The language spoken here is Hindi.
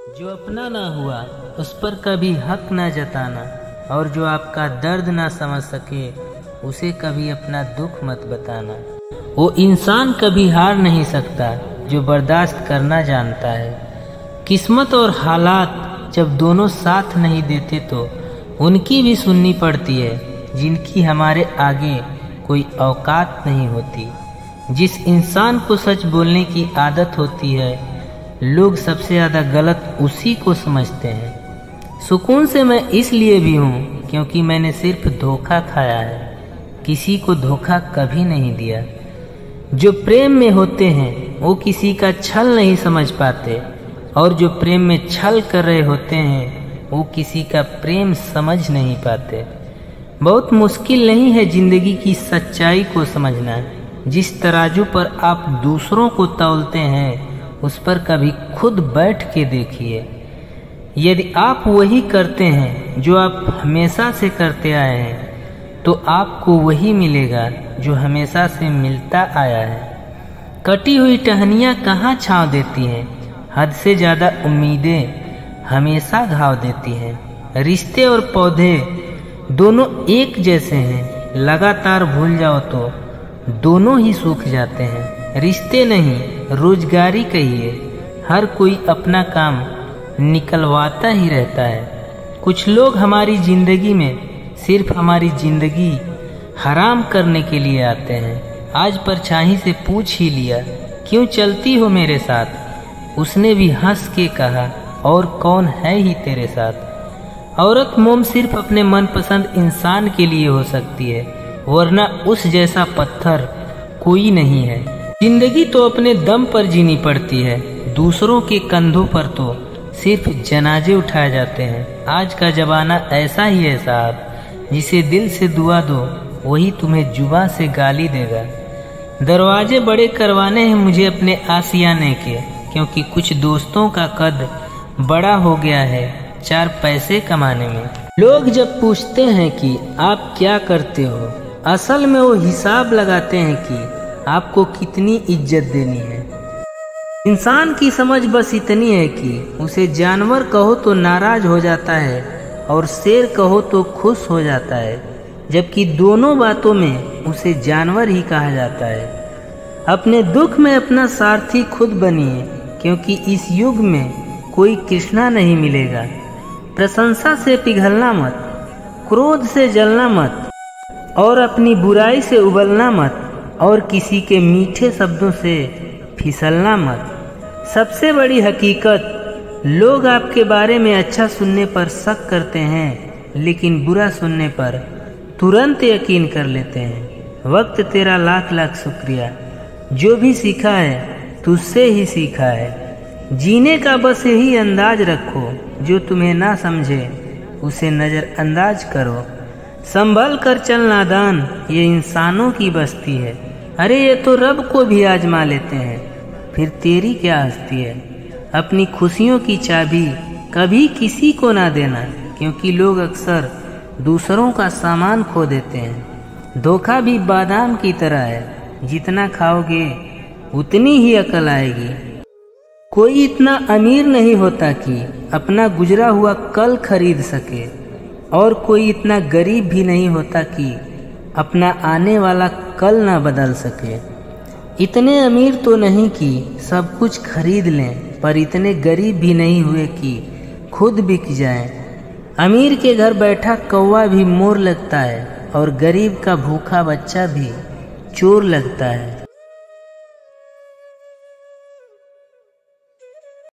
जो अपना ना हुआ उस पर कभी हक ना जताना, और जो आपका दर्द ना समझ सके उसे कभी अपना दुख मत बताना। वो इंसान कभी हार नहीं सकता जो बर्दाश्त करना जानता है। किस्मत और हालात जब दोनों साथ नहीं देते तो उनकी भी सुननी पड़ती है, जिनकी हमारे आगे कोई औकात नहीं होती। जिस इंसान को सच बोलने की आदत होती है, लोग सबसे ज़्यादा गलत उसी को समझते हैं। सुकून से मैं इसलिए भी हूँ क्योंकि मैंने सिर्फ धोखा खाया है, किसी को धोखा कभी नहीं दिया। जो प्रेम में होते हैं वो किसी का छल नहीं समझ पाते, और जो प्रेम में छल कर रहे होते हैं वो किसी का प्रेम समझ नहीं पाते। बहुत मुश्किल नहीं है जिंदगी की सच्चाई को समझना। जिस तराजू पर आप दूसरों को तौलते हैं उस पर कभी खुद बैठ के देखिए। यदि आप वही करते हैं जो आप हमेशा से करते आए हैं तो आपको वही मिलेगा जो हमेशा से मिलता आया है। कटी हुई टहनियाँ कहाँ छाँव देती हैं, हद से ज़्यादा उम्मीदें हमेशा घाव देती हैं। रिश्ते और पौधे दोनों एक जैसे हैं, लगातार भूल जाओ तो दोनों ही सूख जाते हैं। रिश्ते नहीं रोजगारी कहिए, हर कोई अपना काम निकलवाता ही रहता है। कुछ लोग हमारी जिंदगी में सिर्फ हमारी जिंदगी हराम करने के लिए आते हैं। आज परछाई से पूछ ही लिया, क्यों चलती हो मेरे साथ? उसने भी हंस के कहा, और कौन है ही तेरे साथ। औरत मोम सिर्फ अपने मनपसंद इंसान के लिए हो सकती है, वरना उस जैसा पत्थर कोई नहीं है। जिंदगी तो अपने दम पर जीनी पड़ती है, दूसरों के कंधों पर तो सिर्फ जनाजे उठाए जाते हैं। आज का जमाना ऐसा ही है साहब, जिसे दिल से दुआ दो वही तुम्हें जुबां से गाली देगा। दरवाजे बड़े करवाने हैं मुझे अपने आशियाने के, क्योंकि कुछ दोस्तों का कद बड़ा हो गया है 4 पैसे कमाने में। लोग जब पूछते हैं कि आप क्या करते हो, असल में वो हिसाब लगाते हैं कि आपको कितनी इज्जत देनी है। इंसान की समझ बस इतनी है कि उसे जानवर कहो तो नाराज हो जाता है और शेर कहो तो खुश हो जाता है, जबकि दोनों बातों में उसे जानवर ही कहा जाता है। अपने दुख में अपना सारथी खुद बनिए, क्योंकि इस युग में कोई कृष्णा नहीं मिलेगा। प्रशंसा से पिघलना मत, क्रोध से जलना मत, और अपनी बुराई से उबलना मत, और किसी के मीठे शब्दों से फिसलना मत। सबसे बड़ी हकीकत, लोग आपके बारे में अच्छा सुनने पर शक करते हैं, लेकिन बुरा सुनने पर तुरंत यकीन कर लेते हैं। वक्त तेरा लाख लाख शुक्रिया, जो भी सीखा है तुझसे ही सीखा है। जीने का बस यही अंदाज रखो, जो तुम्हें ना समझे उसे नज़रअंदाज करो। संभल कर चल नादान, ये इंसानों की बस्ती है। अरे ये तो रब को भी आजमा लेते हैं, फिर तेरी क्या हस्ती है। अपनी खुशियों की चाबी कभी किसी को ना देना, क्योंकि लोग अक्सर दूसरों का सामान खो देते हैं। धोखा भी बादाम की तरह है, जितना खाओगे उतनी ही अकल आएगी। कोई इतना अमीर नहीं होता कि अपना गुजरा हुआ कल खरीद सके, और कोई इतना गरीब भी नहीं होता कि अपना आने वाला कल ना बदल सके। इतने अमीर तो नहीं कि सब कुछ खरीद लें, पर इतने गरीब भी नहीं हुए कि खुद बिक जाएं। अमीर के घर बैठा कौवा भी मोर लगता है, और गरीब का भूखा बच्चा भी चोर लगता है।